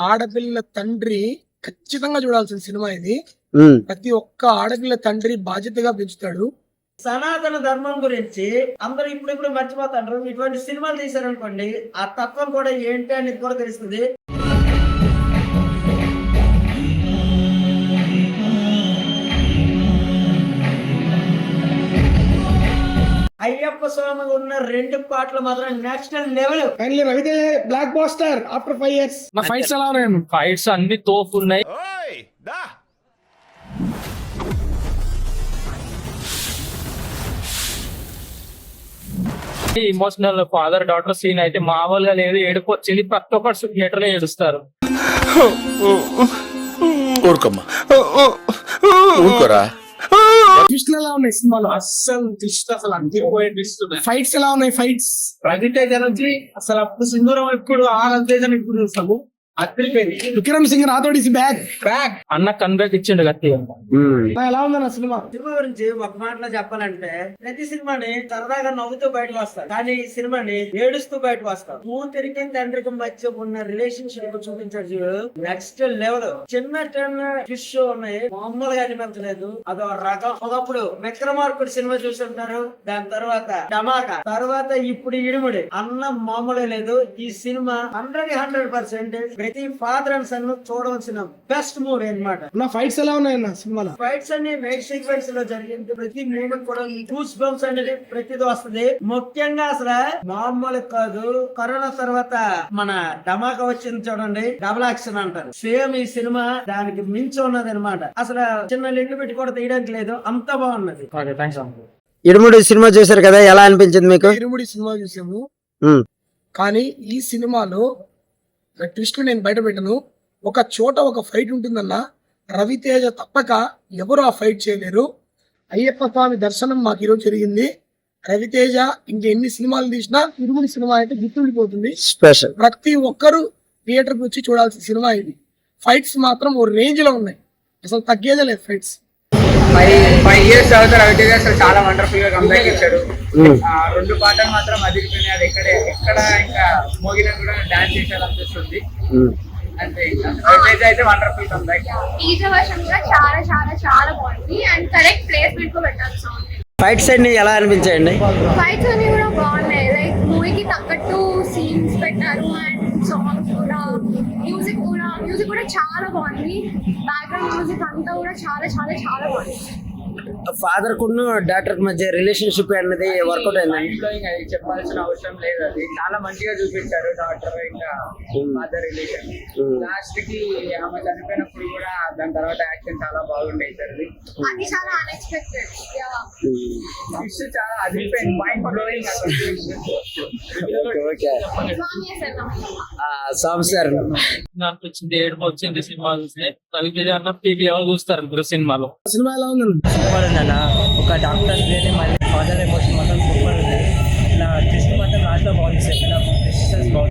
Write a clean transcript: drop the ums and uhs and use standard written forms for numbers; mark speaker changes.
Speaker 1: ఆడపిల్ల తండ్రి ఖచ్చితంగా చూడాల్సిన సినిమా ఇది. ప్రతి ఒక్క ఆడపిల్ల తండ్రి బాధ్యతగా పెంచుతాడు.
Speaker 2: సనాతన ధర్మం గురించి అందరూ ఇప్పుడు మర్చిపోతారు. ఇటువంటి సినిమాలు తీశారనుకోండి, ఆ తత్వం కూడా ఏంటి అనేది కూడా తెలుస్తుంది. అయ్యప్ప స్వామి ఉన్న 2 పాటలు మాత్రం national level.
Speaker 1: Finally Raviteja block buster after 5 years. నా ఫైట్స్ ఎలా ఉన్నాయి?
Speaker 3: ఫైట్స్ అన్ని తోపు ఉన్నాయి. ఇమోషనల్ ఫాదర్ డాటర్ సీన్ అయితే మామూలుగా లేదు. ఏడుపు వచ్చింది. ప్రతి ఒక్కరు థియేటర్ లో ఏడుస్తారు.
Speaker 1: ట్విస్ట్ ఎలా ఉన్నాయి సినిమాలో? అస్సలు ట్విస్ట్ అసలు అంతిపోయే ట్విస్ట్. ఫైట్స్ ఎలా ఉన్నాయి? ఫైట్స్
Speaker 2: రవితేజ నుంచి అసలు అప్పుడు సింధూరం ఇప్పుడు ఆనంతేజ ఇప్పుడు చూస్తాము.
Speaker 1: Vikram Singh Rathod is back.
Speaker 3: అన్న కన్బ్యాక్ ఇచ్చిండు గట్టిగా.
Speaker 1: ఎలా ఉందన్న సినిమా?
Speaker 2: సినిమా గురించి ఒక మాటలో చెప్పాలంటే, ప్రతి సినిమాని సరదాగా నవ్వుతూ బయటకు వస్తారు, కానీ ఈ సినిమాని ఏడుస్తూ బయటకు వస్తారు. కూతురికి తండ్రికి మధ్య ఉన్న రిలేషన్షిప్ చూపించారు చూడు, నెక్స్ట్ లెవెల్. చిన్న ట్విస్ట్ ఉన్నాయి, మామూలుగా అనిపించలేదు. అదో రకం. ఒకప్పుడు విక్రమార్కుడు సినిమా చూస్తుంటారు, దాని తర్వాత ధమాకా, తర్వాత ఇప్పుడు ఇడుముడి. అన్న మామూలే లేదు. ఈ సినిమా 100% ప్రతి ఫాదర్ అండ్ సన్ చూడవలసిన బెస్ట్ మూవీ అన్నమాట.
Speaker 1: నా ఫైట్స్ ఎలా ఉన్నాయన్న సినిమాలో?
Speaker 2: ఫైట్స్ అన్ని నైట్ సీక్వెన్స్ లో జరిగింది. ప్రతి మూమెంట్ కూడా గూస్ బంప్స్ అనేది ప్రతిది వస్తుంది. ముఖ్యంగా అసలు మామూలు కాదు. కరోనా తర్వాత మన ధమాకా వచ్చింది చూడండి, డబుల్ యాక్షన్ అంటారు. సేమ్ ఈ సినిమా దానికి మించి ఉన్నది అనమాట. అసలు చిన్న లింక్ పెట్టి కూడా తీయడానికి లేదు, అంత బాగున్నది.
Speaker 4: ఇరుముడి సినిమా చూసారు కదా, ఎలా అనిపించింది మీకు?
Speaker 1: ఇరుముడి సినిమా చూసాము, కానీ ఈ సినిమాలో ట్విస్ట్ నేను బయట పెట్టను. ఒక చోట ఒక ఫైట్ ఉంటుందన్న, రవితేజ తప్పక ఎవరు ఆ ఫైట్ చేయలేరు. అయ్యప్ప స్వామి దర్శనం మాకు ఈరోజు జరిగింది. రవితేజ ఇంకెన్ని సినిమాలు తీసినా ఇరుముడి సినిమా అయితే గుర్తుండిపోతుంది.
Speaker 4: స్పెషల్.
Speaker 1: ప్రతి ఒక్కరు థియేటర్కి వచ్చి చూడాల్సిన సినిమా ఇది. ఫైట్స్ మాత్రం ఓ రేంజ్ లో ఉన్నాయి, అసలు తగ్గేదే లేదు ఫైట్స్.
Speaker 5: 5 years తర్వాత రవితేజ అసలు చాలా వండర్ఫుల్ గా కంబ్యాక్ ఇచ్చాడు. 2 పాటలు మాత్రం అదిరిపోయినాయి. అది ఎక్కడ ఇంకా మోగిన కూడా డాన్స్ చేసేయాలనిపిస్తుంది. అంతే, ఇంకా రవితేజ అయితే వండర్ఫుల్ కంబ్యాక్.
Speaker 6: టీజర్ వర్షన్ కూడా చాలా చాలా చాలా బాగుంది అండ్ కరెక్ట్ ప్లేస్మెంట్ లో పెట్టాలి సాంగ్.
Speaker 4: ఫైట్స్ అన్ని ఎలా అనిపించాయండి?
Speaker 6: ఫైట్స్ అన్ని కూడా బాగున్నాయి. లైక్ మూవీకి తగ్గట్టు సీన్స్ పెట్టారు అండ్ సాంగ్స్ కూడా, మ్యూజిక్ కూడా చాలా బాగుంది. బ్యాక్గ్రౌండ్ మ్యూజిక్ అంతా కూడా చాలా చాలా చాలా బాగుంది.
Speaker 4: ఫాదర్ కును డాక్టర్ మధ్య రిలేషన్షిప్ అనేది వర్కౌట్ అయిందండి.
Speaker 5: అది చెప్పాల్సిన అవసరం లేదు. అది చాలా మంచిగా చూపించారు. డాక్టర్ ఇంకా ఫాదర్ రిలేషన్. లాస్ట్ కి ఆమె చనిపోయినప్పుడు కూడా దాని తర్వాత యాక్షన్ చాలా బాగుండేది.
Speaker 6: అది చాలా అన్ఎక్స్పెక్టెడ్.
Speaker 5: చాలా అదిరిపోయింది, మైండ్ బ్లోయింగ్.
Speaker 4: సార్
Speaker 3: అనిపించింది, ఏడుపు వచ్చింది సినిమా చూస్తే. రవితేజ అన్న పీక్ లెవెల్ చూస్తారు సినిమాలో.
Speaker 1: సినిమా ఎలా ఉంది?
Speaker 7: సూపర్ ఉందన్న. ఒక డాక్టర్ మళ్ళీ ఫాదర్ ఎమోషన్ మాత్రం సూపర్ ఉంది. ఇలా ట్విస్ట్ మాత్రం లాస్ట్ లో బాగుంది. Second half